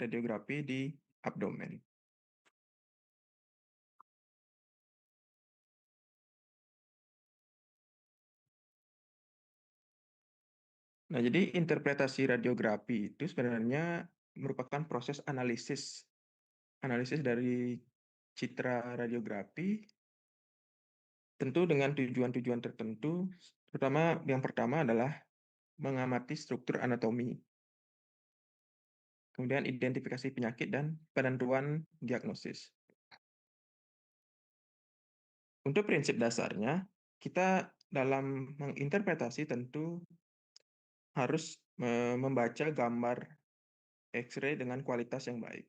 radiografi di abdomen. Nah, jadi interpretasi radiografi itu sebenarnya merupakan proses analisis dari citra radiografi, tentu dengan tujuan-tujuan tertentu, terutama yang pertama adalah mengamati struktur anatomi, kemudian identifikasi penyakit dan penentuan diagnosis. Untuk prinsip dasarnya, kita dalam menginterpretasi tentu harus membaca gambar X-ray dengan kualitas yang baik.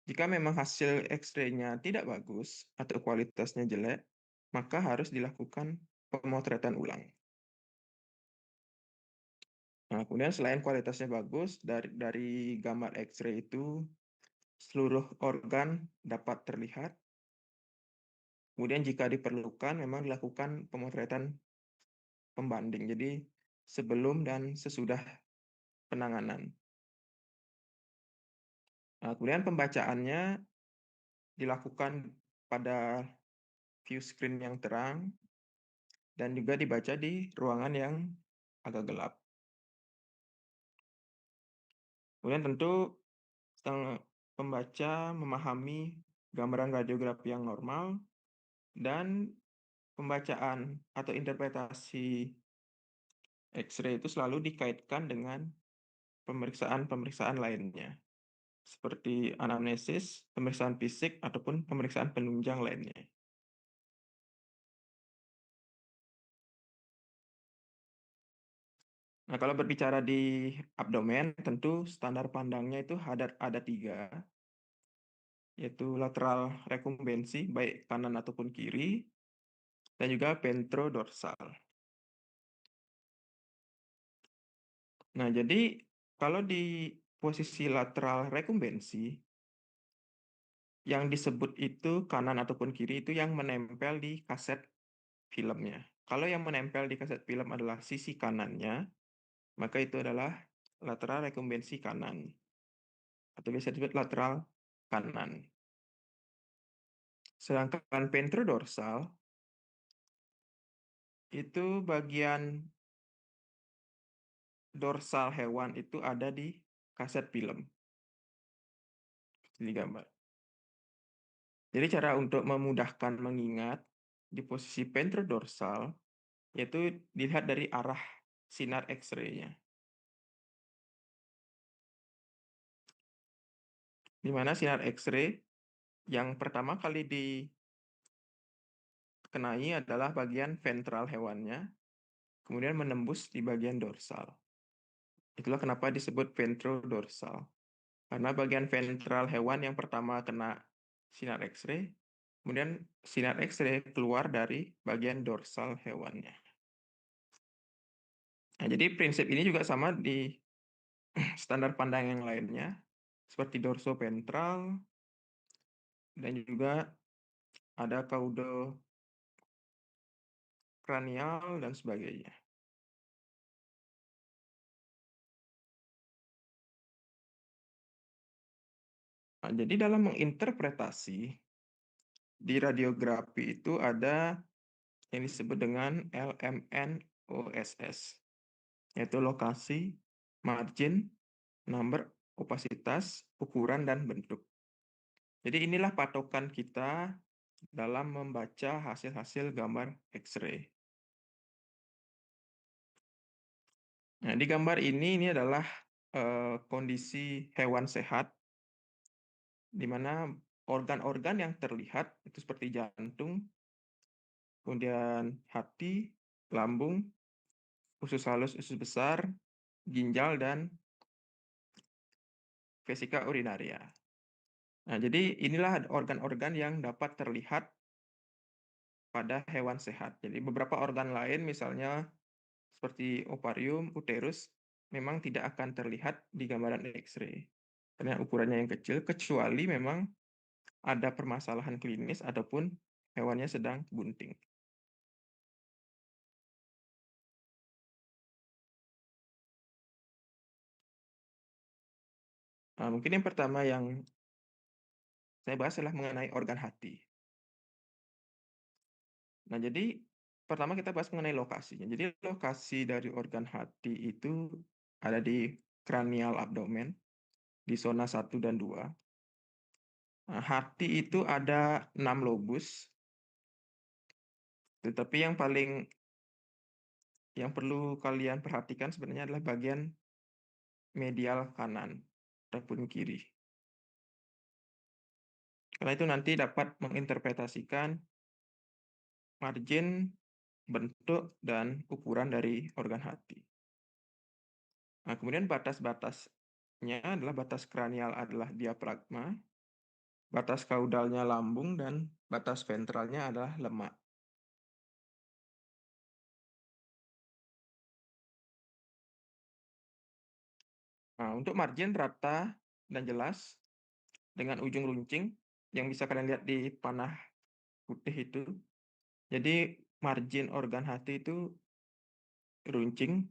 Jika memang hasil X-ray-nya tidak bagus atau kualitasnya jelek, maka harus dilakukan pemotretan ulang. Nah, kemudian selain kualitasnya bagus, dari gambar X-ray itu seluruh organ dapat terlihat. Kemudian jika diperlukan, memang dilakukan pemotretan pembanding. Jadi sebelum dan sesudah penanganan. Nah, kemudian pembacaannya dilakukan pada view screen yang terang dan juga dibaca di ruangan yang agak gelap. Kemudian tentu sang pembaca memahami gambaran radiografi yang normal dan pembacaan atau interpretasi X-ray itu selalu dikaitkan dengan pemeriksaan-pemeriksaan lainnya, seperti anamnesis, pemeriksaan fisik, ataupun pemeriksaan penunjang lainnya. Nah, kalau berbicara di abdomen, tentu standar pandangnya itu ada tiga, yaitu lateral rekumbensi, baik kanan ataupun kiri, dan juga ventrodorsal. Nah, jadi kalau di posisi lateral rekumbensi, yang disebut itu kanan ataupun kiri itu yang menempel di kaset filmnya. Kalau yang menempel di kaset film adalah sisi kanannya, maka itu adalah lateral rekumbensi kanan, atau biasa disebut lateral kanan. Sedangkan ventrodorsal itu bagian dorsal hewan itu ada di kaset film, di gambar. Jadi cara untuk memudahkan mengingat di posisi ventrodorsal yaitu dilihat dari arah sinar X-ray-nya. Di mana sinar X-ray yang pertama kali dikenai adalah bagian ventral hewannya, kemudian menembus di bagian dorsal. Itulah kenapa disebut ventrodorsal. Karena bagian ventral hewan yang pertama kena sinar X-ray, kemudian sinar X-ray keluar dari bagian dorsal hewannya. Nah, jadi prinsip ini juga sama di standar pandang yang lainnya, seperti dorsoventral, dan juga ada caudokranial, dan sebagainya. Nah, jadi dalam menginterpretasi, di radiografi itu ada yang disebut dengan LMNOSS, yaitu lokasi, margin, number, opasitas, ukuran, dan bentuk. Jadi inilah patokan kita dalam membaca hasil-hasil gambar X-ray. Nah, di gambar ini adalah kondisi hewan sehat, di mana organ-organ yang terlihat itu seperti jantung, kemudian hati, lambung, usus halus, usus besar, ginjal, dan vesika urinaria. Nah, jadi inilah organ-organ yang dapat terlihat pada hewan sehat. Jadi beberapa organ lain misalnya seperti ovarium, uterus, memang tidak akan terlihat di gambaran X-ray. Karena ukurannya yang kecil, kecuali memang ada permasalahan klinis ataupun hewannya sedang bunting. Mungkin yang pertama yang saya bahas adalah mengenai organ hati. Nah, jadi pertama kita bahas mengenai lokasinya. Jadi lokasi dari organ hati itu ada di cranial abdomen, di zona 1 dan 2. Nah, hati itu ada 6 lobus, tetapi yang perlu kalian perhatikan sebenarnya adalah bagian medial kanan ataupun kiri. Karena itu nanti dapat menginterpretasikan margin, bentuk, dan ukuran dari organ hati. Nah, kemudian batas-batasnya adalah batas kranial adalah diafragma, batas kaudalnya lambung, dan batas ventralnya adalah lemak. Nah, untuk margin rata dan jelas dengan ujung runcing yang bisa kalian lihat di panah putih itu. Jadi margin organ hati itu runcing,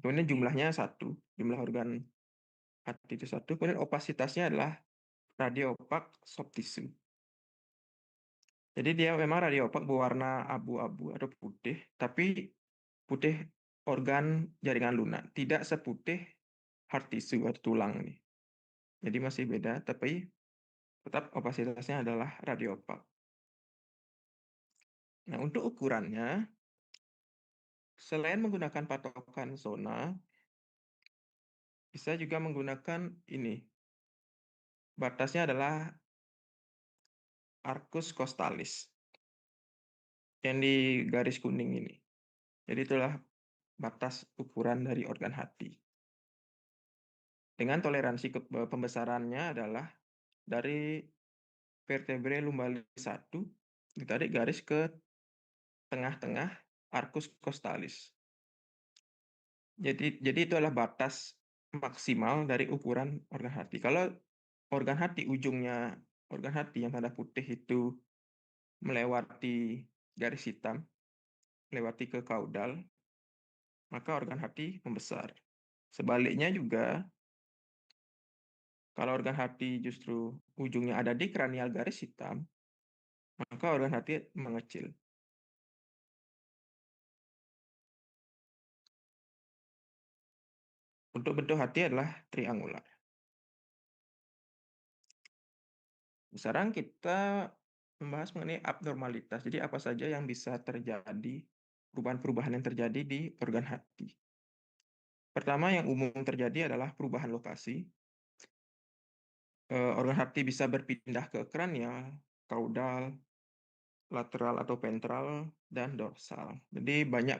kemudian jumlahnya satu, jumlah organ hati itu satu, kemudian opasitasnya adalah radio-opak soft tissue. Jadi dia memang radio-opak berwarna abu-abu atau putih, tapi putih organ jaringan lunak, tidak seputih hard tissue atau tulang nih. Jadi masih beda, tapi tetap opasitasnya adalah radio-opak. Nah, untuk ukurannya, selain menggunakan patokan zona, bisa juga menggunakan ini. Batasnya adalah arcus costalis yang di garis kuning ini. Jadi itulah batas ukuran dari organ hati. Dengan toleransi pembesarannya adalah dari vertebrae lumbalis 1 ditarik garis ke tengah-tengah arcus costalis. Jadi itu adalah batas maksimal dari ukuran organ hati. Kalau organ hati ujungnya organ hati yang tanda putih itu melewati garis hitam, melewati ke kaudal, maka organ hati membesar. Sebaliknya juga, kalau organ hati justru ujungnya ada di kranial garis hitam, maka organ hati mengecil. Untuk bentuk hati adalah triangular. Sekarang kita membahas mengenai abnormalitas. Jadi apa saja yang bisa terjadi, perubahan-perubahan yang terjadi di organ hati. Pertama yang umum terjadi adalah perubahan lokasi. Organ hati bisa berpindah ke kranial, kaudal, lateral atau ventral, dan dorsal. Jadi banyak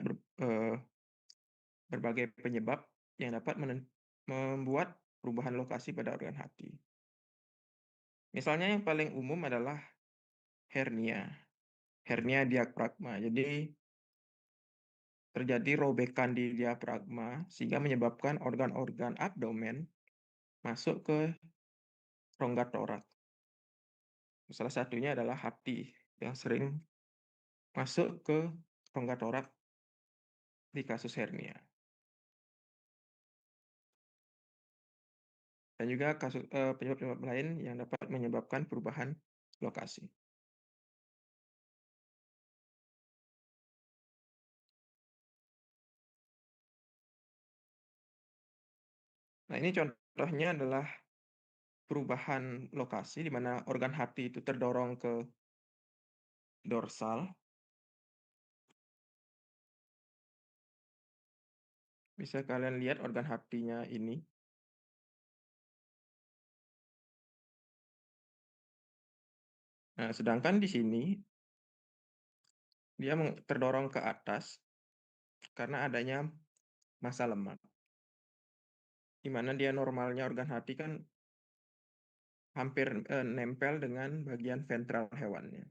berbagai penyebab yang dapat membuat perubahan lokasi pada organ hati. Misalnya yang paling umum adalah hernia, hernia diafragma. Jadi terjadi robekan di diafragma sehingga menyebabkan organ-organ abdomen masuk ke rongga torak. Salah satunya adalah hati yang sering masuk ke rongga torak di kasus hernia. Dan juga penyebab-penyebab lain yang dapat menyebabkan perubahan lokasi. Nah, ini contohnya adalah perubahan lokasi di mana organ hati itu terdorong ke dorsal. Bisa kalian lihat organ hatinya ini. Nah, sedangkan di sini dia terdorong ke atas karena adanya massa lemak. Di mana dia normalnya organ hati kan hampir nempel dengan bagian ventral hewannya.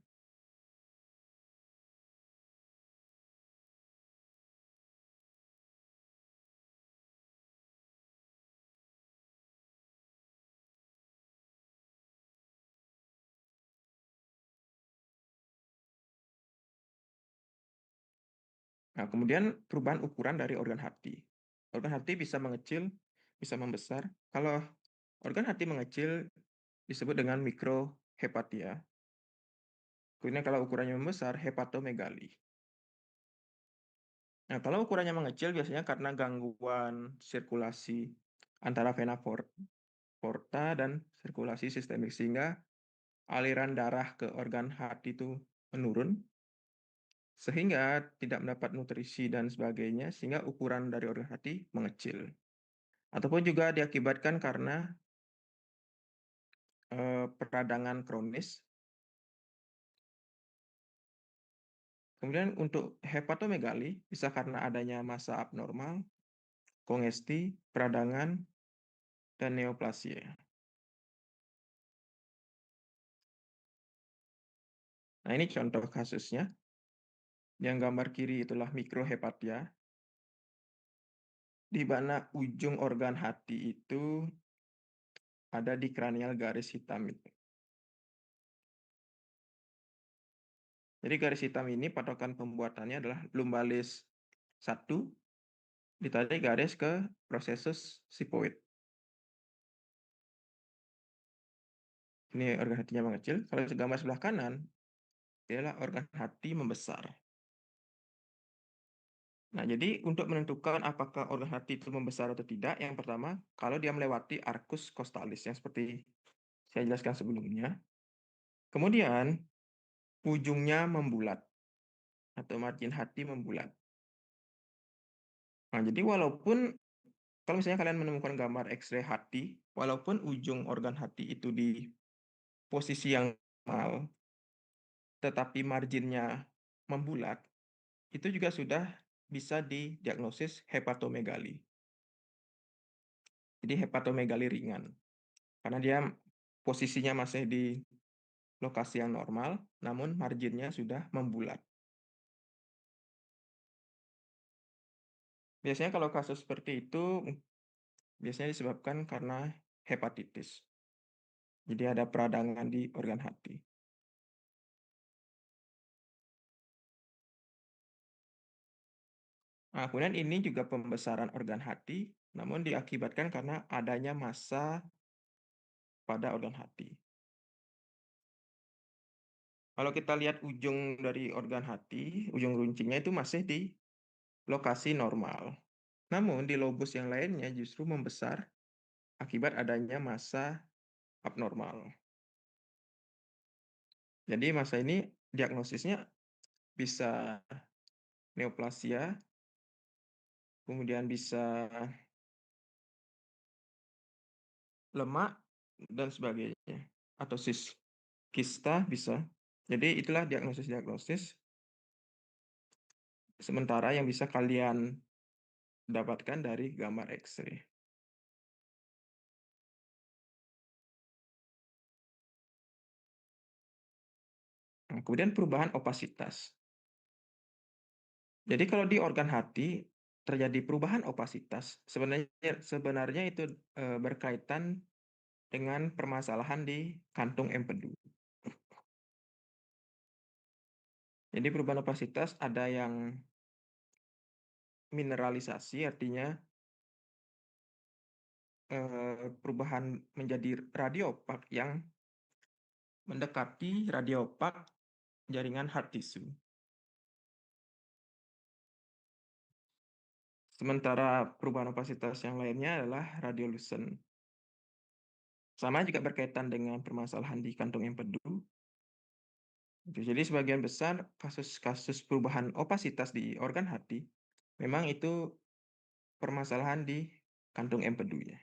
Nah, kemudian perubahan ukuran dari organ hati. Organ hati bisa mengecil bisa membesar. Kalau organ hati mengecil disebut dengan mikrohepatia. Kemudian kalau ukurannya membesar, hepatomegali. Nah, kalau ukurannya mengecil biasanya karena gangguan sirkulasi antara vena porta dan sirkulasi sistemik sehingga aliran darah ke organ hati itu menurun sehingga tidak mendapat nutrisi dan sebagainya sehingga ukuran dari organ hati mengecil. Ataupun juga diakibatkan karena peradangan kronis. Kemudian untuk hepatomegali bisa karena adanya massa abnormal, kongesti, peradangan, dan neoplasia. Nah, ini contoh kasusnya. Yang gambar kiri itulah mikrohepatia, di mana ujung organ hati itu ada di kranial garis hitam itu. Jadi garis hitam ini patokan pembuatannya adalah lumbalis 1 ditarik garis ke prosesus sipoid. Ini organ hatinya mengecil. Kalau gambar sebelah kanan, adalah organ hati membesar. Nah, jadi untuk menentukan apakah organ hati itu membesar atau tidak, yang pertama, kalau dia melewati arcus costalis yang seperti saya jelaskan sebelumnya. Kemudian, ujungnya membulat atau margin hati membulat. Nah, jadi walaupun kalau misalnya kalian menemukan gambar X-ray hati, walaupun ujung organ hati itu di posisi yang normal, tetapi marginnya membulat, itu juga sudah bisa didiagnosis hepatomegali. Jadi hepatomegali ringan, karena dia posisinya masih di lokasi yang normal, namun marginnya sudah membulat. Biasanya kalau kasus seperti itu, biasanya disebabkan karena hepatitis. Jadi ada peradangan di organ hati. Nah, kemudian ini juga pembesaran organ hati, namun diakibatkan karena adanya massa pada organ hati. Kalau kita lihat ujung dari organ hati, ujung runcingnya itu masih di lokasi normal. Namun di lobus yang lainnya justru membesar akibat adanya massa abnormal. Jadi massa ini diagnosisnya bisa neoplasia, kemudian bisa lemak, dan sebagainya. Atau kista bisa. Jadi itulah diagnosis-diagnosis sementara yang bisa kalian dapatkan dari gambar X-ray. Nah, kemudian perubahan opasitas. Jadi kalau di organ hati terjadi perubahan opasitas, sebenarnya itu berkaitan dengan permasalahan di kantung empedu. Jadi perubahan opasitas ada yang mineralisasi, artinya perubahan menjadi radiopak yang mendekati radiopak jaringan hard tissue. Sementara perubahan opasitas yang lainnya adalah radiolucent. Sama juga berkaitan dengan permasalahan di kantung empedu. Jadi sebagian besar kasus-kasus perubahan opasitas di organ hati memang itu permasalahan di kantung empedu ya.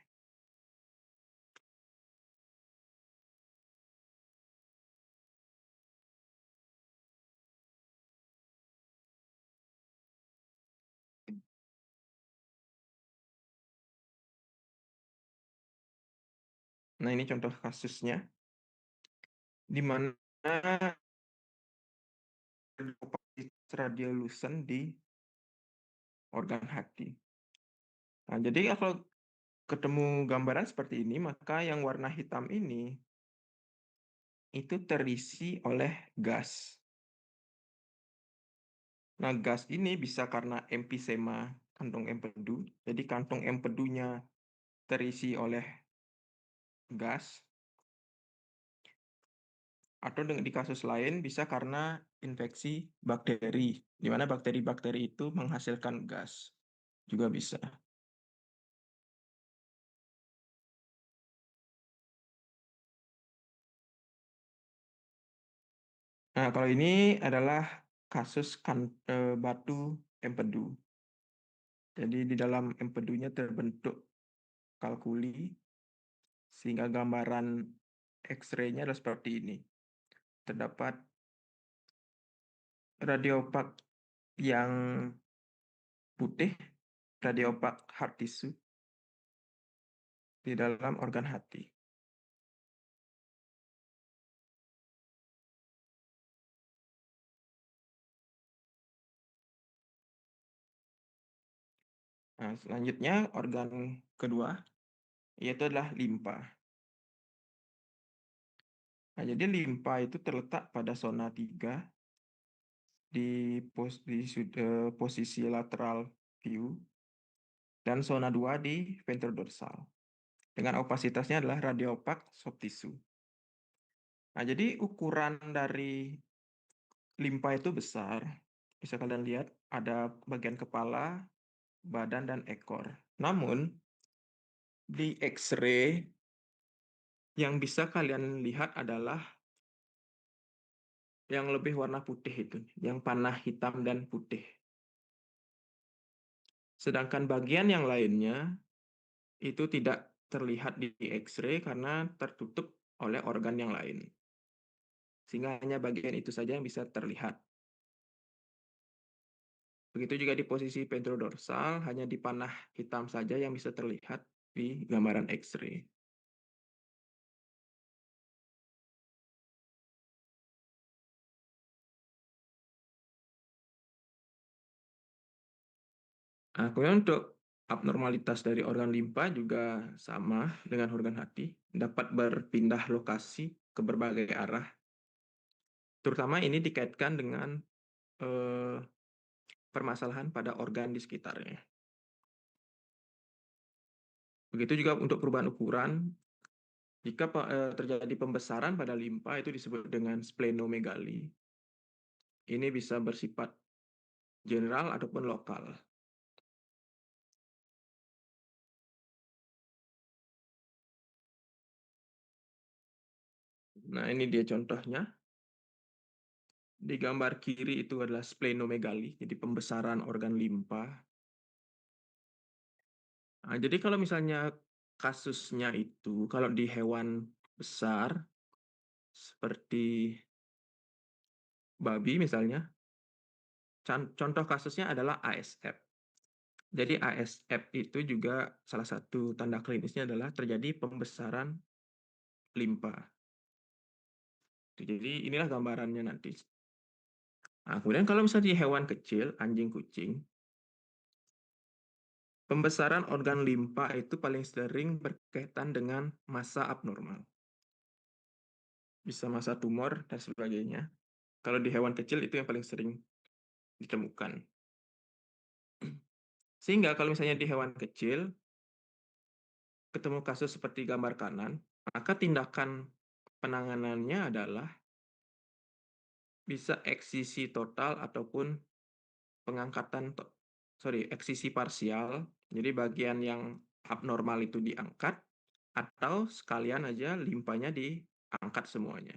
Nah, ini contoh kasusnya di mana opasitas radiolucent di organ hati. Nah, jadi kalau ketemu gambaran seperti ini, maka yang warna hitam ini itu terisi oleh gas. Nah, gas ini bisa karena emfisema kantung empedu. Jadi kantung empedunya terisi oleh gas, atau di kasus lain bisa karena infeksi bakteri, di mana bakteri-bakteri itu menghasilkan gas, juga bisa. Nah, kalau ini adalah kasus batu empedu. Jadi di dalam empedunya terbentuk kalkuli, sehingga gambaran X-ray-nya adalah seperti ini. Terdapat radiopak yang putih, radiopak hard tissue di dalam organ hati. Nah, selanjutnya organ kedua yaitu adalah limpa. Nah, jadi limpa itu terletak pada zona 3 di posisi lateral view dan zona 2 di ventrodorsal. Dengan opasitasnya adalah radiopak soft tissue. Nah, jadi ukuran dari limpa itu besar. Bisa kalian lihat ada bagian kepala, badan, dan ekor. Namun, di X-ray yang bisa kalian lihat adalah yang lebih warna putih itu, yang panah hitam dan putih. Sedangkan bagian yang lainnya itu tidak terlihat di X-ray karena tertutup oleh organ yang lain. Sehingga hanya bagian itu saja yang bisa terlihat. Begitu juga di posisi ventrodorsal, hanya di panah hitam saja yang bisa terlihat di gambaran X-ray. Nah, kemudian untuk abnormalitas dari organ limpa juga sama dengan organ hati, dapat berpindah lokasi ke berbagai arah. Terutama ini dikaitkan dengan eh, permasalahan pada organ di sekitarnya. Begitu juga untuk perubahan ukuran, jika terjadi pembesaran pada limpa itu disebut dengan splenomegali. Ini bisa bersifat general ataupun lokal. Nah, ini dia contohnya. Di gambar kiri itu adalah splenomegali, jadi pembesaran organ limpa. Nah, jadi kalau misalnya kasusnya itu, kalau di hewan besar, seperti babi misalnya, contoh kasusnya adalah ASF. Jadi ASF itu juga salah satu tanda klinisnya adalah terjadi pembesaran limpa. Jadi inilah gambarannya nanti. Nah, kemudian kalau misalnya di hewan kecil, anjing kucing, pembesaran organ limpa itu paling sering berkaitan dengan massa abnormal. Bisa massa tumor dan sebagainya. Kalau di hewan kecil itu yang paling sering ditemukan. Sehingga kalau misalnya di hewan kecil, ketemu kasus seperti gambar kanan, maka tindakan penanganannya adalah bisa eksisi total ataupun pengangkatan, eksisi parsial. Jadi bagian yang abnormal itu diangkat, atau sekalian aja limpanya diangkat semuanya.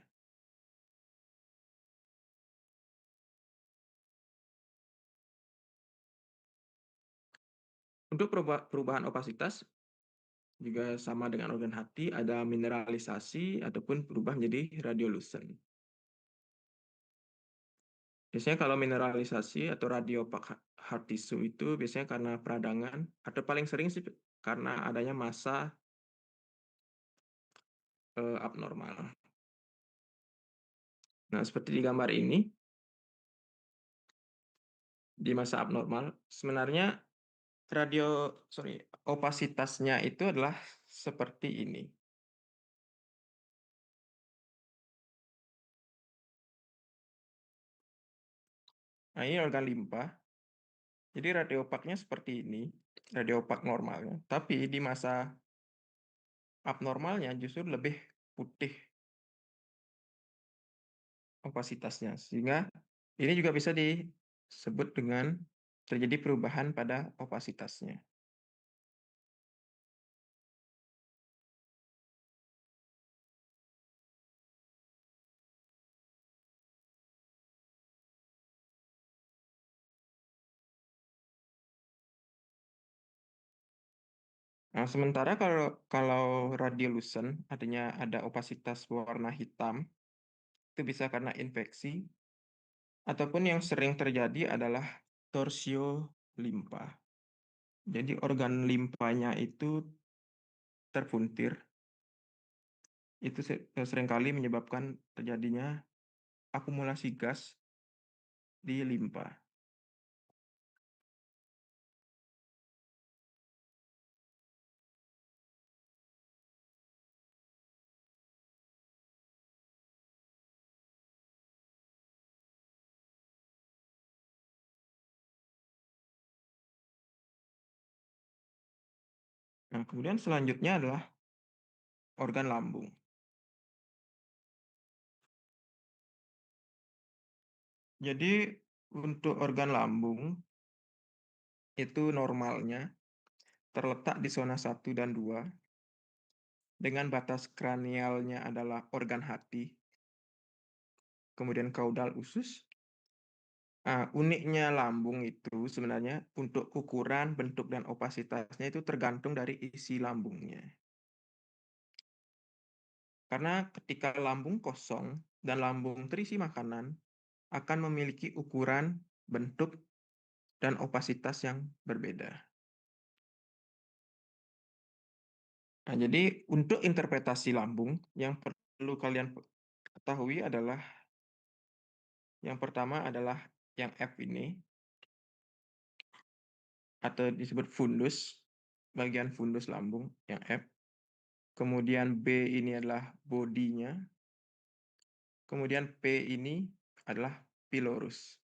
Untuk perubahan opasitas juga sama dengan organ hati, ada mineralisasi ataupun berubah menjadi radiolucent. Biasanya kalau mineralisasi atau radiopak hard tissue itu biasanya karena peradangan, atau paling sering sih karena adanya massa abnormal. Nah, seperti di gambar ini, di massa abnormal, sebenarnya opasitasnya itu adalah seperti ini. Nah, ini organ limpa. Jadi radiopaknya seperti ini, radiopak normalnya. Tapi di masa abnormalnya justru lebih putih opasitasnya, sehingga ini juga bisa disebut dengan terjadi perubahan pada opasitasnya. Nah, sementara kalau kalau radiolucent, artinya ada opasitas warna hitam, itu bisa karena infeksi, ataupun yang sering terjadi adalah torsio limpa. Jadi organ limpanya itu terpuntir, itu seringkali menyebabkan terjadinya akumulasi gas di limpa. Nah, kemudian selanjutnya adalah organ lambung. Jadi untuk organ lambung itu normalnya terletak di zona 1 dan 2 dengan batas kranialnya adalah organ hati, kemudian kaudal usus. Nah, uniknya lambung itu sebenarnya untuk ukuran, bentuk, dan opasitasnya itu tergantung dari isi lambungnya. Karena ketika lambung kosong dan lambung terisi makanan, akan memiliki ukuran, bentuk, dan opasitas yang berbeda. Nah, jadi untuk interpretasi lambung, yang perlu kalian ketahui adalah yang pertama adalah yang F ini, atau disebut fundus, bagian fundus lambung, yang F. Kemudian B ini adalah bodinya. Kemudian P ini adalah pylorus.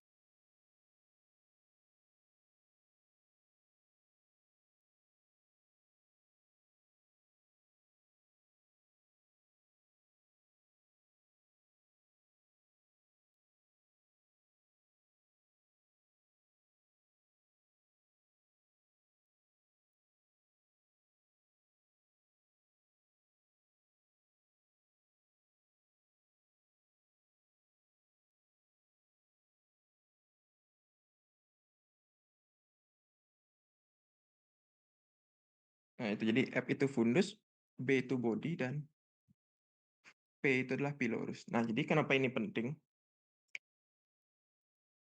Nah, itu jadi F itu fundus, B itu body, dan P itu adalah pylorus. Nah, jadi kenapa ini penting?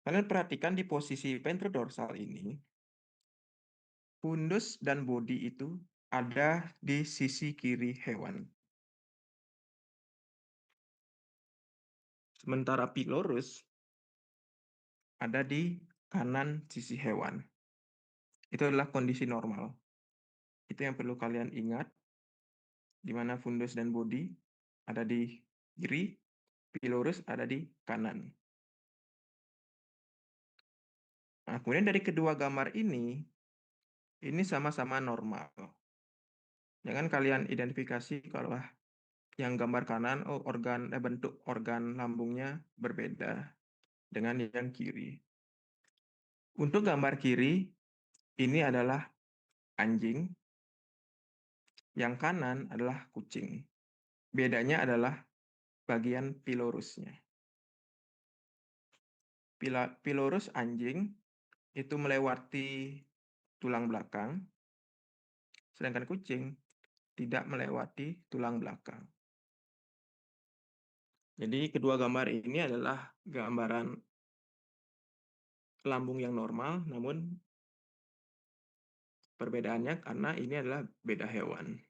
Kalian perhatikan di posisi ventrodorsal ini, fundus dan body itu ada di sisi kiri hewan. Sementara pylorus ada di kanan sisi hewan. Itu adalah kondisi normal. Itu yang perlu kalian ingat, di mana fundus dan body ada di kiri, pylorus ada di kanan. Nah, kemudian dari kedua gambar ini sama-sama normal. Jangan kalian identifikasi kalau yang gambar kanan, oh bentuk organ lambungnya berbeda dengan yang kiri. Untuk gambar kiri, ini adalah anjing, yang kanan adalah kucing. Bedanya adalah bagian pylorusnya. Pylorus anjing itu melewati tulang belakang, sedangkan kucing tidak melewati tulang belakang. Jadi kedua gambar ini adalah gambaran lambung yang normal, namun perbedaannya karena ini adalah beda hewan.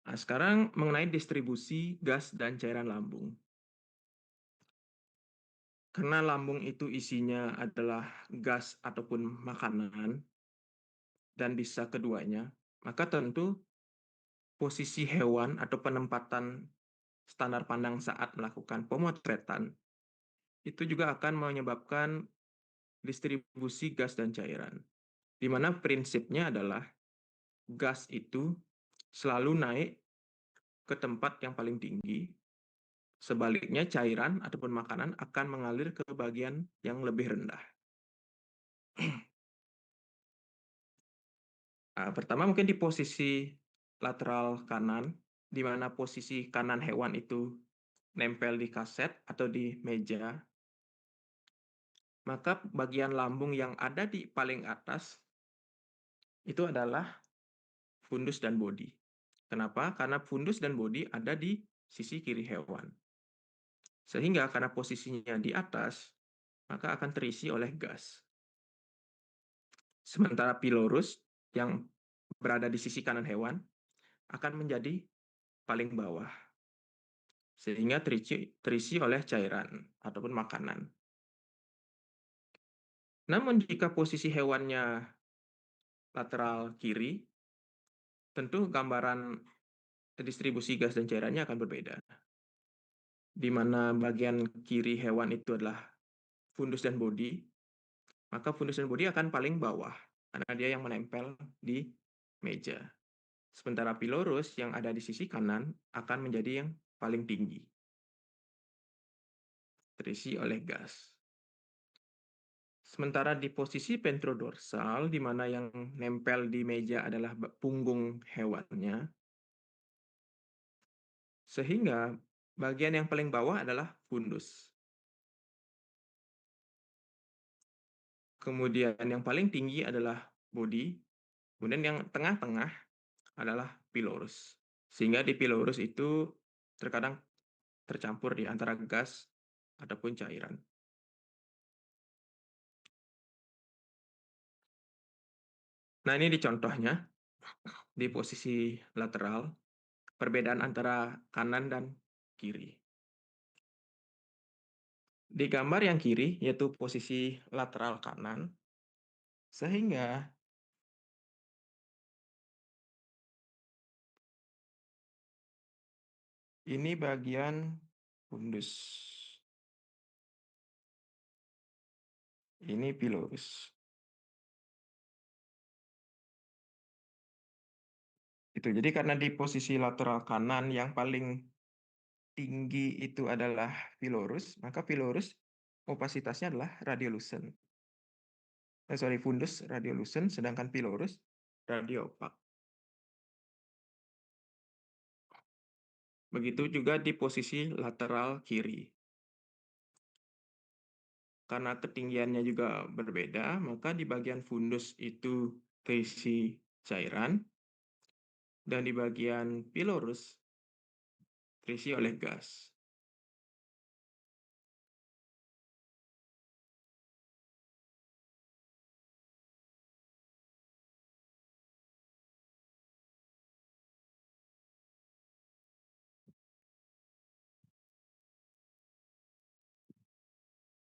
Nah, sekarang mengenai distribusi gas dan cairan lambung. Karena lambung itu isinya adalah gas ataupun makanan, dan bisa keduanya, maka tentu posisi hewan atau penempatan standar pandang saat melakukan pemotretan, itu juga akan menyebabkan distribusi gas dan cairan. Di mana prinsipnya adalah gas itu selalu naik ke tempat yang paling tinggi, sebaliknya cairan ataupun makanan akan mengalir ke bagian yang lebih rendah. Nah, pertama mungkin di posisi lateral kanan, di mana posisi kanan hewan itu nempel di kaset atau di meja, maka bagian lambung yang ada di paling atas itu adalah fundus dan bodi. Kenapa? Karena fundus dan bodi ada di sisi kiri hewan. Sehingga karena posisinya di atas, maka akan terisi oleh gas. Sementara pilorus yang berada di sisi kanan hewan akan menjadi paling bawah, sehingga terisi oleh cairan ataupun makanan. Namun jika posisi hewannya lateral kiri, tentu gambaran distribusi gas dan cairannya akan berbeda. Di mana bagian kiri hewan itu adalah fundus dan bodi, maka fundus dan bodi akan paling bawah, karena dia yang menempel di meja. Sementara pilorus yang ada di sisi kanan akan menjadi yang paling tinggi, terisi oleh gas. Sementara di posisi ventrodorsal, di mana yang nempel di meja adalah punggung hewannya, sehingga bagian yang paling bawah adalah fundus. Kemudian yang paling tinggi adalah bodi, kemudian yang tengah-tengah adalah pilorus. Sehingga di pilorus itu terkadang tercampur di antara gas ataupun cairan. Nah, ini di contohnya, di posisi lateral, perbedaan antara kanan dan kiri. Di gambar yang kiri, yaitu posisi lateral kanan, sehingga ini bagian fundus. Ini pilorus. Itu. Jadi karena di posisi lateral kanan yang paling tinggi itu adalah pilorus, maka pilorus opasitasnya adalah radiolucent. Fundus radiolucent, sedangkan pilorus radiopak. Begitu juga di posisi lateral kiri. Karena ketinggiannya juga berbeda, maka di bagian fundus itu terisi cairan, dan di bagian pilorus terisi oleh gas.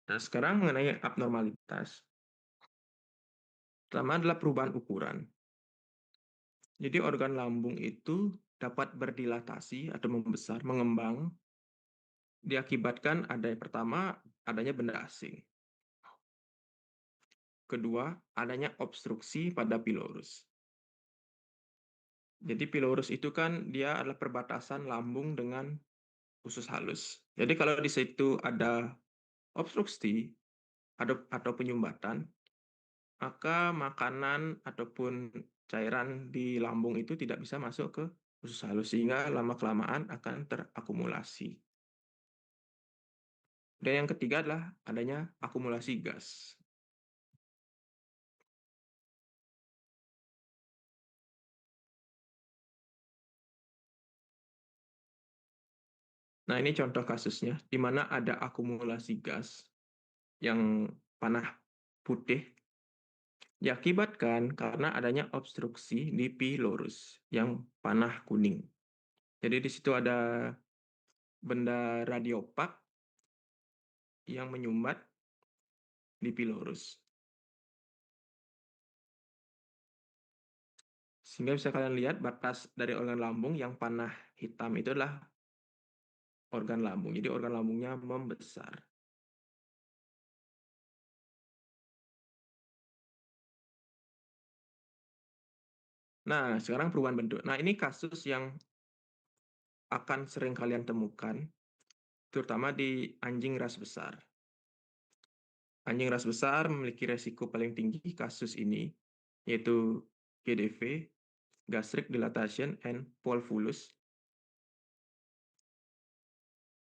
Nah, sekarang mengenai abnormalitas. Pertama adalah perubahan ukuran. Jadi organ lambung itu dapat berdilatasi atau membesar, mengembang, diakibatkan pertama adanya benda asing. Kedua, adanya obstruksi pada pilorus. Jadi pilorus itu kan dia adalah perbatasan lambung dengan usus halus. Jadi kalau di situ ada obstruksi atau penyumbatan, maka makanan ataupun cairan di lambung itu tidak bisa masuk ke usus halus, sehingga lama-kelamaan akan terakumulasi. Dan yang ketiga adalah adanya akumulasi gas. Nah, ini contoh kasusnya, di mana ada akumulasi gas yang panah putih diakibatkan karena adanya obstruksi di pilorus yang panah kuning. Jadi di situ ada benda radiopak yang menyumbat di pilorus. Sehingga bisa kalian lihat batas dari organ lambung yang panah hitam itu adalah organ lambung. Jadi organ lambungnya membesar. Nah, sekarang perubahan bentuk. Nah, ini kasus yang akan sering kalian temukan, terutama di anjing ras besar. Anjing ras besar memiliki resiko paling tinggi kasus ini, yaitu GDV, gastric dilatation and volvulus.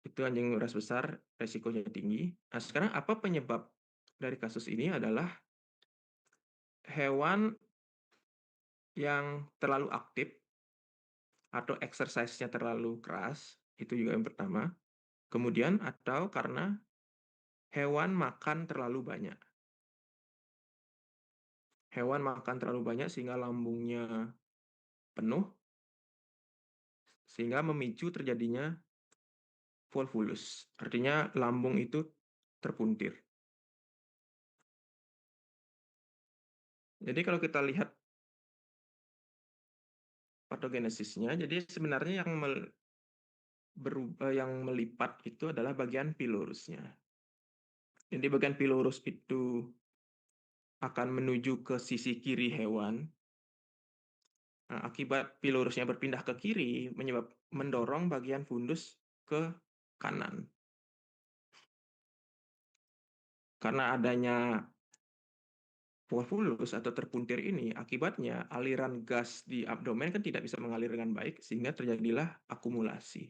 Itu anjing ras besar resikonya tinggi. Nah, sekarang apa penyebab dari kasus ini adalah hewan yang terlalu aktif atau exercise-nya terlalu keras, itu juga yang pertama. Kemudian atau karena hewan makan terlalu banyak. Hewan makan terlalu banyak sehingga lambungnya penuh, sehingga memicu terjadinya volvulus. Artinya lambung itu terpuntir. Jadi kalau kita lihat patogenesisnya, jadi sebenarnya yang melipat itu adalah bagian pilorusnya. Jadi bagian pilorus itu akan menuju ke sisi kiri hewan. Nah, akibat pilorusnya berpindah ke kiri, mendorong bagian fundus ke kanan. Karena adanya volvulus atau terpuntir ini, akibatnya aliran gas di abdomen kan tidak bisa mengalir dengan baik, sehingga terjadilah akumulasi.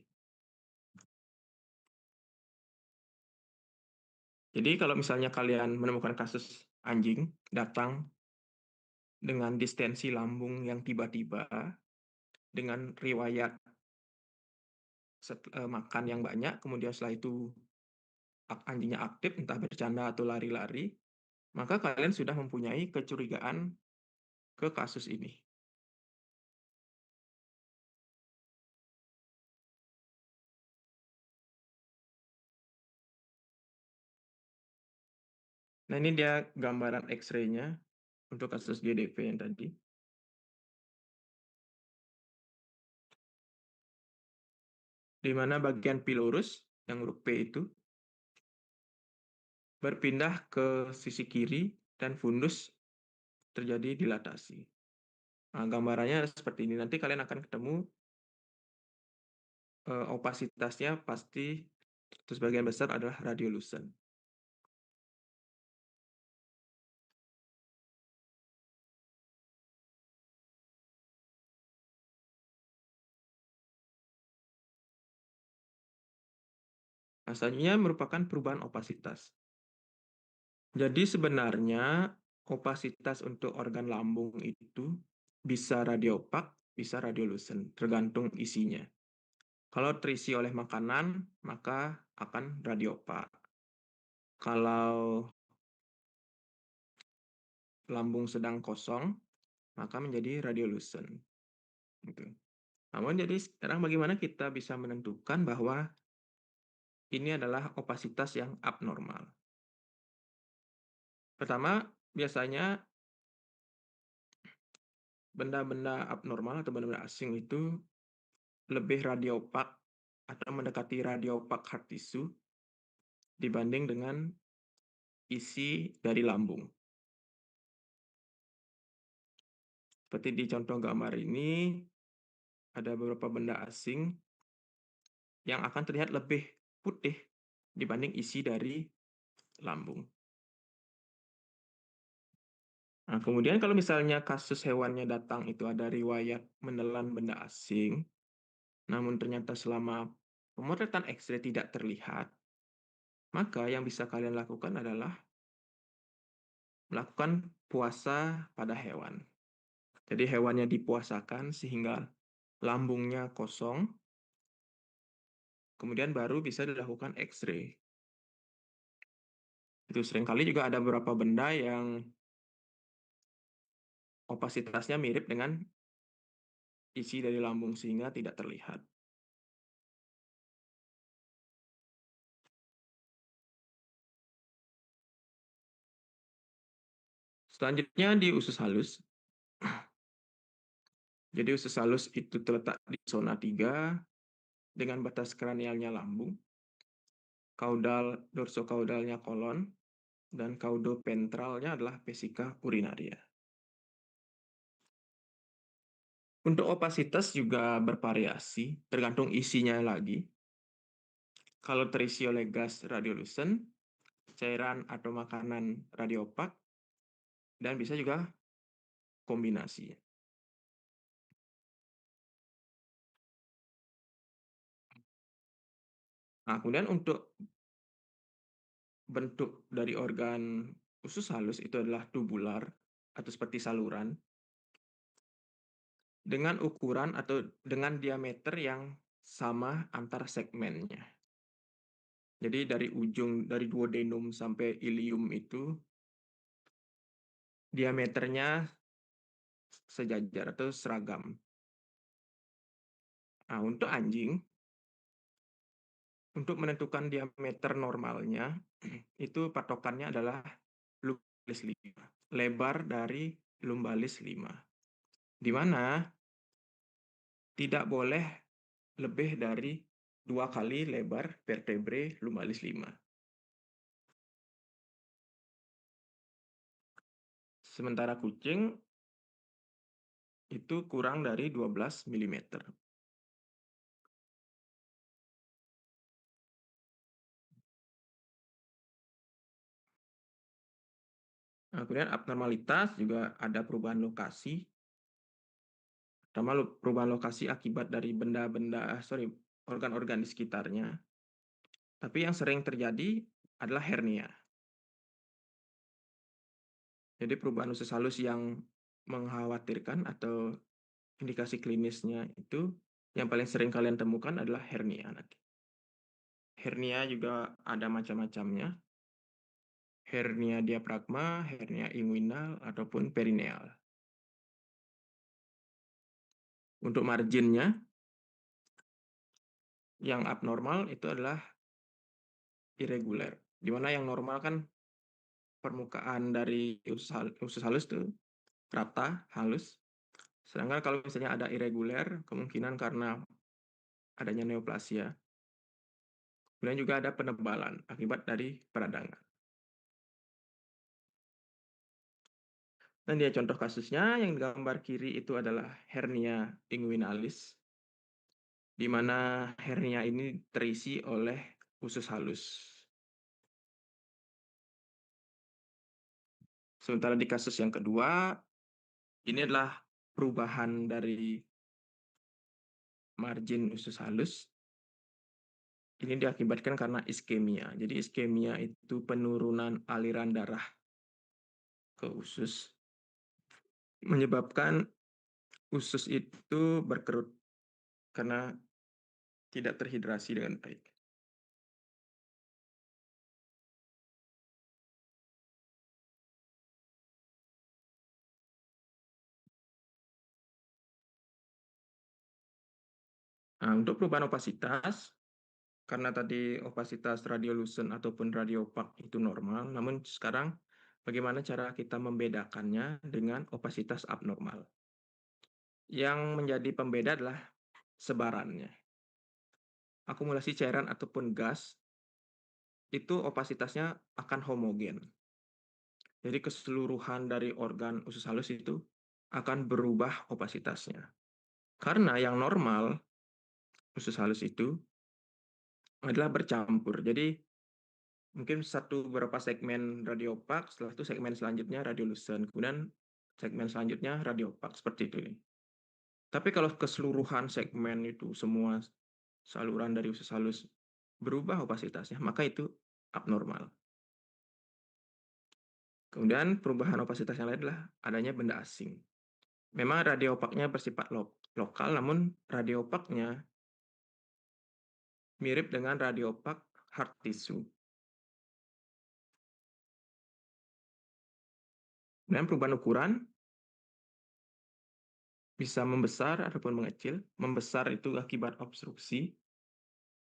Jadi kalau misalnya kalian menemukan kasus anjing datang dengan distensi lambung yang tiba-tiba, dengan riwayat makan yang banyak, kemudian setelah itu anjingnya aktif, entah bercanda atau lari-lari, maka kalian sudah mempunyai kecurigaan ke kasus ini. Nah, ini dia gambaran X-ray-nya untuk kasus GDV yang tadi. Di mana bagian pilorus, yang huruf P itu, berpindah ke sisi kiri dan fundus terjadi dilatasi. Nah, gambarannya seperti ini. Nanti kalian akan ketemu opasitasnya pasti sebagian besar adalah radiolucent. Nah, selanjutnya merupakan perubahan opasitas. Jadi sebenarnya opasitas untuk organ lambung itu bisa radiopak, bisa radiolucent, tergantung isinya. Kalau terisi oleh makanan, maka akan radiopak. Kalau lambung sedang kosong, maka menjadi radiolucent. Gitu. Namun jadi sekarang bagaimana kita bisa menentukan bahwa ini adalah opasitas yang abnormal? Pertama, biasanya benda-benda abnormal atau benda-benda asing itu lebih radiopak atau mendekati radiopak hard tissue dibanding dengan isi dari lambung. Seperti di contoh gambar ini, ada beberapa benda asing yang akan terlihat lebih putih dibanding isi dari lambung. Nah, kemudian kalau misalnya kasus hewannya datang itu ada riwayat menelan benda asing, namun ternyata selama pemotretan X-ray tidak terlihat, maka yang bisa kalian lakukan adalah melakukan puasa pada hewan. Jadi hewannya dipuasakan sehingga lambungnya kosong, kemudian baru bisa dilakukan X-ray. Itu seringkali juga ada beberapa benda yang opasitasnya mirip dengan isi dari lambung sehingga tidak terlihat. Selanjutnya di usus halus. Jadi usus halus itu terletak di zona 3 dengan batas kranialnya lambung, kaudal dorsokaudalnya kolon, dan kaudoventralnya adalah vesika urinaria. Untuk opasitas juga bervariasi, tergantung isinya lagi. Kalau terisi oleh gas radiolucent, cairan atau makanan radiopak, dan bisa juga kombinasi. Nah, kemudian untuk bentuk dari organ usus halus itu adalah tubular atau seperti saluran dengan ukuran atau dengan diameter yang sama antar segmennya. Jadi dari ujung dari duodenum sampai ilium itu diameternya sejajar atau seragam. Nah, untuk anjing, untuk menentukan diameter normalnya, itu patokannya adalah lumbalis 5, lebar dari lumbalis 5, di mana tidak boleh lebih dari 2 kali lebar vertebre lumbalis 5. Sementara kucing itu kurang dari 12 mm. Nah, kemudian abnormalitas juga ada perubahan lokasi, terutama perubahan lokasi akibat dari organ-organ di sekitarnya. Tapi yang sering terjadi adalah hernia. Jadi perubahan usus halus yang mengkhawatirkan atau indikasi klinisnya itu yang paling sering kalian temukan adalah hernia nanti. Hernia juga ada macam-macamnya. Hernia diafragma, hernia inguinal, ataupun perineal. Untuk marginnya, yang abnormal itu adalah irregular. Di mana yang normal kan permukaan dari usus halus itu rata, halus. Sedangkan kalau misalnya ada irregular, kemungkinan karena adanya neoplasia. Kemudian juga ada penebalan akibat dari peradangan. Dan dia contoh kasusnya yang gambar kiri itu adalah hernia inguinalis, di mana hernia ini terisi oleh usus halus. Sementara di kasus yang kedua, ini adalah perubahan dari margin usus halus. Ini diakibatkan karena iskemia. Jadi iskemia itu penurunan aliran darah ke usus, menyebabkan usus itu berkerut karena tidak terhidrasi dengan baik. Nah, untuk perubahan opasitas, karena tadi opasitas radiolucent ataupun radiopak itu normal, namun sekarang bagaimana cara kita membedakannya dengan opasitas abnormal? Yang menjadi pembeda adalah sebarannya. Akumulasi cairan ataupun gas itu opasitasnya akan homogen. Jadi keseluruhan dari organ usus halus itu akan berubah opasitasnya. Karena yang normal usus halus itu adalah bercampur. Jadi mungkin beberapa segmen radiopak, setelah itu segmen selanjutnya radiolucent, kemudian segmen selanjutnya radiopak, seperti itu. Tapi kalau keseluruhan segmen itu semua saluran dari usus halus berubah opasitasnya, maka itu abnormal. Kemudian perubahan opasitas yang lain adalah adanya benda asing. Memang radiopaknya bersifat lokal, namun radiopaknya mirip dengan radiopak hard tissue. Dan perubahan ukuran bisa membesar ataupun mengecil. Membesar itu akibat obstruksi.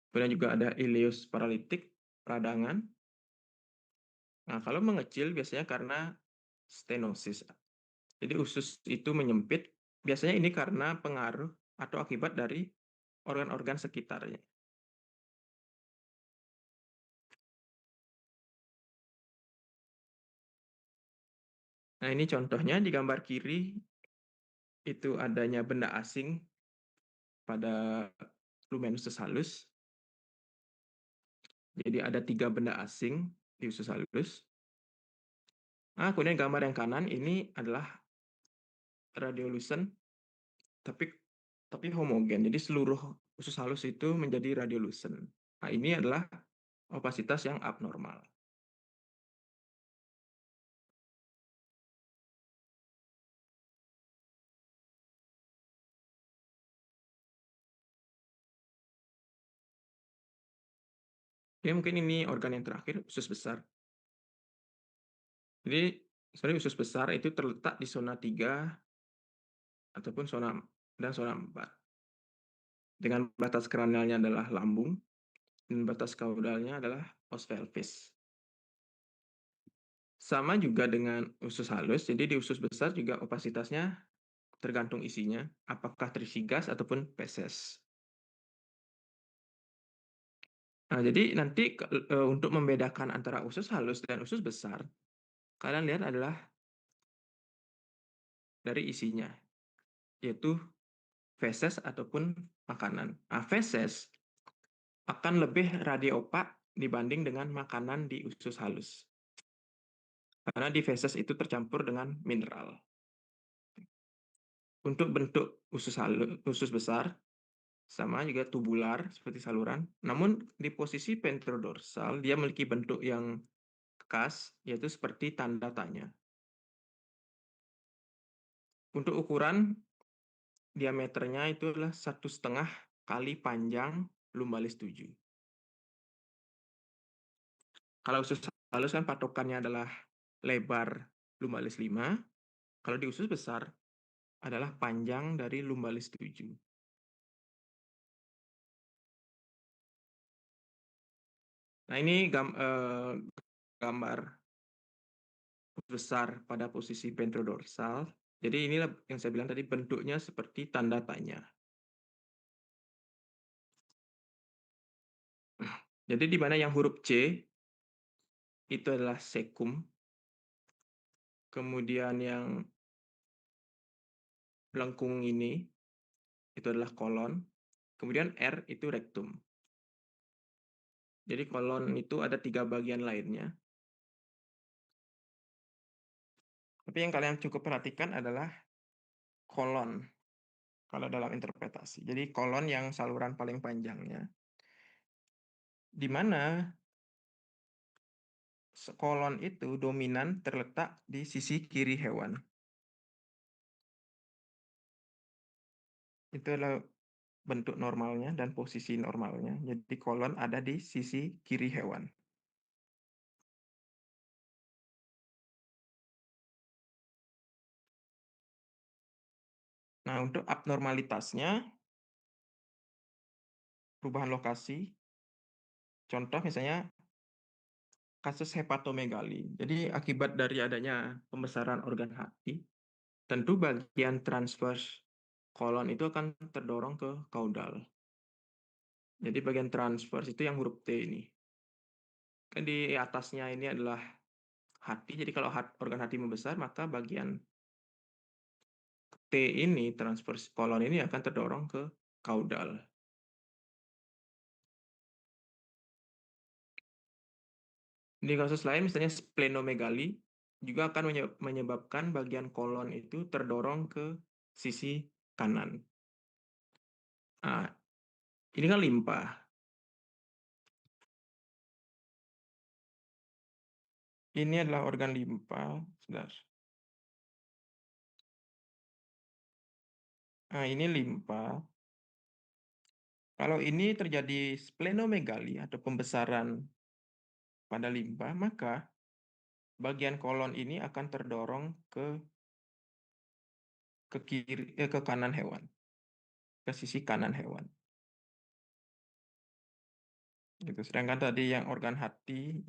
Kemudian juga ada ileus paralitik, peradangan. Nah, kalau mengecil biasanya karena stenosis. Jadi usus itu menyempit Biasanya ini karena pengaruh atau akibat dari organ-organ sekitarnya. Nah, ini contohnya di gambar kiri itu adanya benda asing pada lumen usus halus. Jadi ada 3 benda asing di usus halus. Nah, kemudian gambar yang kanan ini adalah radiolucent tapi homogen. Jadi seluruh usus halus itu menjadi radiolucent. Nah, ini adalah opasitas yang abnormal. Ya, mungkin ini organ yang terakhir, usus besar. Jadi, sebenarnya usus besar itu terletak di zona 3 ataupun zona 4. Dengan batas kranialnya adalah lambung dan batas kaudalnya adalah os pelvis. Sama juga dengan usus halus, jadi di usus besar juga opasitasnya tergantung isinya, apakah terisi gas ataupun feses. Nah, jadi nanti untuk membedakan antara usus halus dan usus besar, kalian lihat adalah dari isinya, yaitu feses ataupun makanan. Nah, feses akan lebih radiopak dibanding dengan makanan di usus halus. Karena di feses itu tercampur dengan mineral. Untuk bentuk usus besar, sama juga tubular seperti saluran. Namun di posisi ventrodorsal, dia memiliki bentuk yang khas, yaitu seperti tanda tanya. Untuk ukuran, diameternya itu adalah 1,5 kali panjang lumbalis 7. Kalau usus halus kan patokannya adalah lebar lumbalis 5. Kalau di usus besar adalah panjang dari lumbalis 7. Nah, ini gambar usus besar pada posisi ventrodorsal. Jadi inilah yang saya bilang tadi, bentuknya seperti tanda tanya. Jadi di mana yang huruf C itu adalah sekum, kemudian yang melengkung ini itu adalah kolon, kemudian R itu rektum. Jadi kolon itu ada 3 bagian lainnya. Tapi yang kalian cukup perhatikan adalah kolon kalau dalam interpretasi. Jadi kolon yang saluran paling panjangnya, di mana kolon itu dominan terletak di sisi kiri hewan. Itu adalah bentuk normalnya dan posisi normalnya. Jadi kolon ada di sisi kiri hewan. Nah, untuk abnormalitasnya, perubahan lokasi, contoh misalnya kasus hepatomegali. Jadi akibat dari adanya pembesaran organ hati, tentu bagian transvers kolon itu akan terdorong ke kaudal. Jadi bagian transvers itu yang huruf T ini. Kan di atasnya ini adalah hati, jadi kalau organ hati membesar, maka bagian T ini, transvers kolon ini akan terdorong ke kaudal. Di kasus lain, misalnya splenomegali, juga akan menyebabkan bagian kolon itu terdorong ke sisi kanan. Nah, ini kan limpa. Ini adalah organ limpa. Sebentar. Nah, ini limpa. Kalau ini terjadi splenomegali atau pembesaran pada limpa, maka bagian kolon ini akan terdorong ke kanan hewan, ke sisi kanan hewan. Gitu. Sedangkan tadi yang organ hati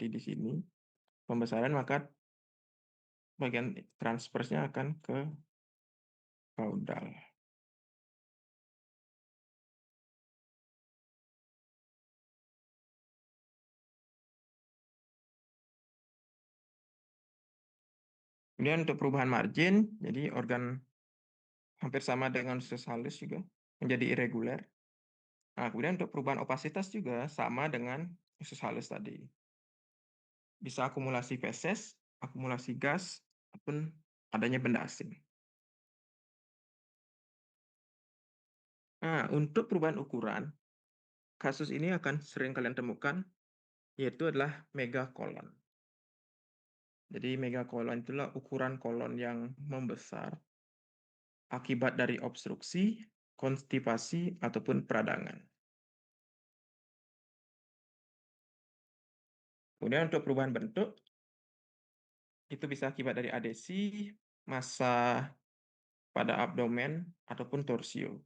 di sini pembesaran, maka bagian transversnya akan ke kaudal. Kemudian untuk perubahan margin, jadi organ hampir sama dengan usus halus juga menjadi irregular. Nah, kemudian untuk perubahan opasitas juga sama dengan usus halus tadi. Bisa akumulasi feses, akumulasi gas, ataupun adanya benda asing. Nah, untuk perubahan ukuran, kasus ini akan sering kalian temukan, yaitu adalah megakolon. Jadi megakolon itulah ukuran kolon yang membesar akibat dari obstruksi, konstipasi, ataupun peradangan. Kemudian untuk perubahan bentuk, itu bisa akibat dari adesi, massa pada abdomen, ataupun torsio.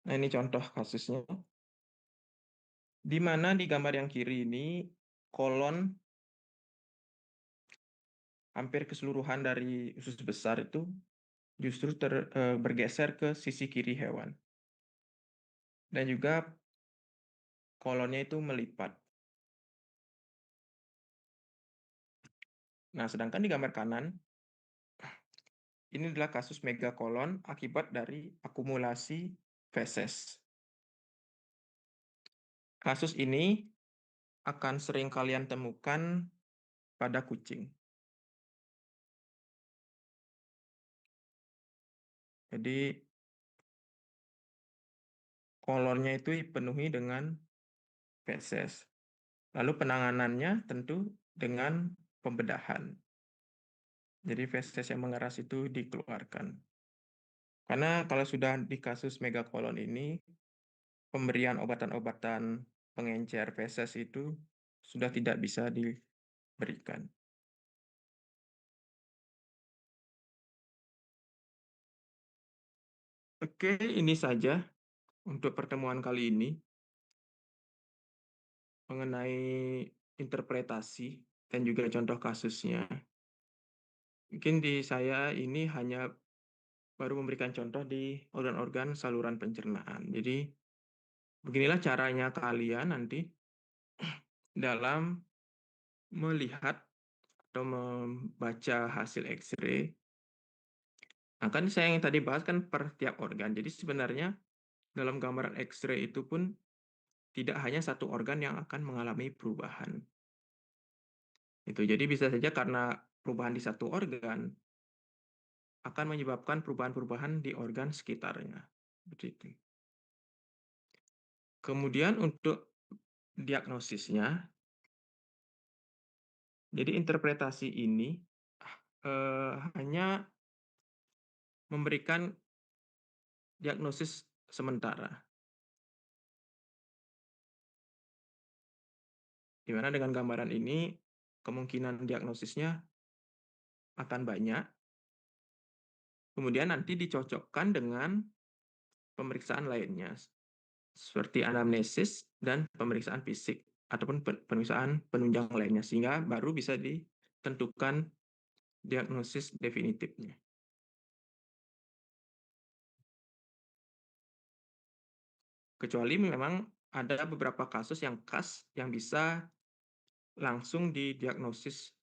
Nah, ini contoh kasusnya. Di mana di gambar yang kiri ini, kolon hampir keseluruhan dari usus besar itu justru bergeser ke sisi kiri hewan. Dan juga kolonnya itu melipat. Nah, sedangkan di gambar kanan, ini adalah kasus megakolon akibat dari akumulasi feses. Kasus ini akan sering kalian temukan pada kucing. Jadi, kolonnya itu dipenuhi dengan feses. Lalu penanganannya tentu dengan pembedahan. Jadi feses yang mengeras itu dikeluarkan. Karena kalau sudah di kasus megakolon ini, pemberian obatan-obatan pengencer feses itu sudah tidak bisa diberikan. Oke, ini saja untuk pertemuan kali ini mengenai interpretasi dan juga contoh kasusnya. Mungkin di saya ini hanya baru memberikan contoh di organ-organ saluran pencernaan. Jadi, beginilah caranya kalian nanti dalam melihat atau membaca hasil X-ray. Nah, kan saya yang tadi bahas kan per tiap organ. Jadi sebenarnya dalam gambaran X-ray itu pun tidak hanya satu organ yang akan mengalami perubahan. Itu jadi bisa saja karena perubahan di satu organ akan menyebabkan perubahan-perubahan di organ sekitarnya. Begitu. Kemudian untuk diagnosisnya, jadi interpretasi ini hanya memberikan diagnosis sementara, di mana dengan gambaran ini kemungkinan diagnosisnya akan banyak, kemudian nanti dicocokkan dengan pemeriksaan lainnya, seperti anamnesis dan pemeriksaan fisik, ataupun pemeriksaan penunjang lainnya, sehingga baru bisa ditentukan diagnosis definitifnya. Kecuali memang ada beberapa kasus yang khas yang bisa langsung didiagnosis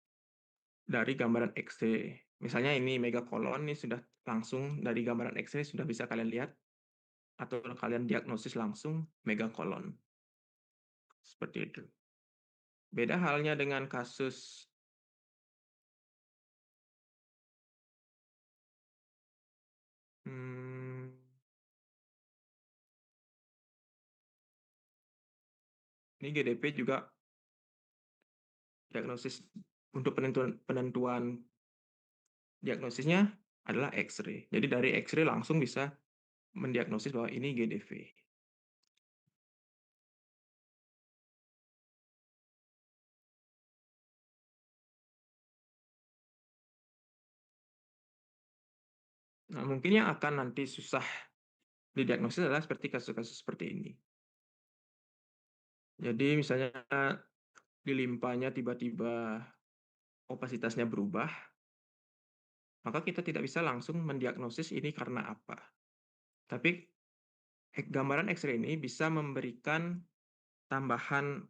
dari gambaran X-ray. Misalnya ini megakolon, ini sudah langsung dari gambaran X-ray sudah bisa kalian lihat, atau kalian diagnosis langsung megakolon. Seperti itu. Beda halnya dengan kasus hmm, ini GDP juga diagnosis untuk penentuan diagnosisnya adalah X-ray. Jadi dari X-ray langsung bisa mendiagnosis bahwa ini GDV. Nah, mungkin yang akan nanti susah didiagnosis adalah seperti kasus-kasus seperti ini. Jadi misalnya di limpanya tiba-tiba opasitasnya berubah, maka kita tidak bisa langsung mendiagnosis ini karena apa. Tapi gambaran X-ray ini bisa memberikan tambahan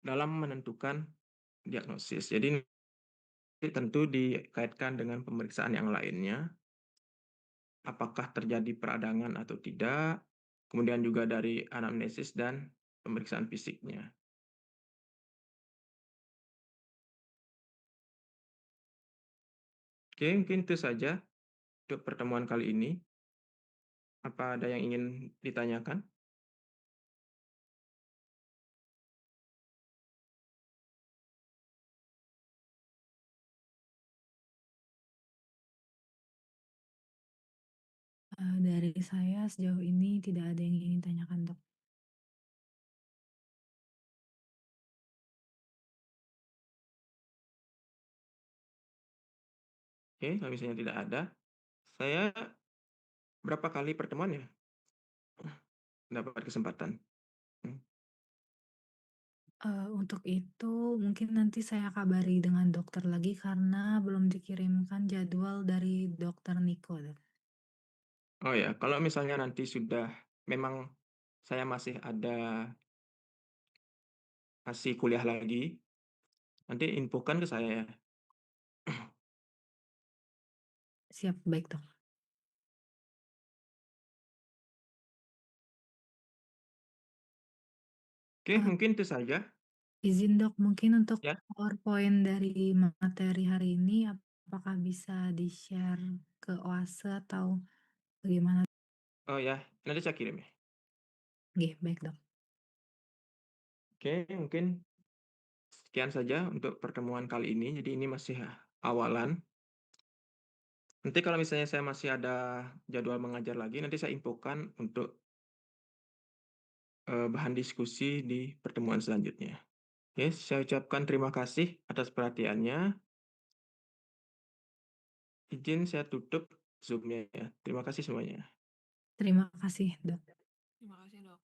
dalam menentukan diagnosis. Jadi tentu dikaitkan dengan pemeriksaan yang lainnya, apakah terjadi peradangan atau tidak, kemudian juga dari anamnesis dan pemeriksaan fisiknya. Oke, mungkin itu saja untuk pertemuan kali ini. Apa ada yang ingin ditanyakan? Dari saya sejauh ini tidak ada yang ingin tanyakan, Dok. Oke, kalau misalnya tidak ada, saya berapa kali pertemuan ya? Dapat kesempatan. Hmm. Untuk itu mungkin nanti saya kabari dengan dokter lagi karena belum dikirimkan jadwal dari dokter Niko, Dok. Oh ya, kalau misalnya nanti sudah memang saya masih kuliah lagi, nanti infokan ke saya ya. Siap, baik, Dok. Oke, Eee, mungkin itu saja izin, Dok, mungkin untuk ya. PowerPoint dari materi hari ini apakah bisa di-share ke Oase atau bagaimana? Oh ya, nanti saya kirim ya. Nggih, baik, Dok. Oke, mungkin sekian saja untuk pertemuan kali ini. Jadi ini masih awalan. Nanti kalau misalnya saya masih ada jadwal mengajar lagi, nanti saya infokan untuk bahan diskusi di pertemuan selanjutnya. Oke, saya ucapkan terima kasih atas perhatiannya. Izin saya tutup Zoom-nya ya. Terima kasih semuanya. Terima kasih, Dok. Terima kasih, Dok.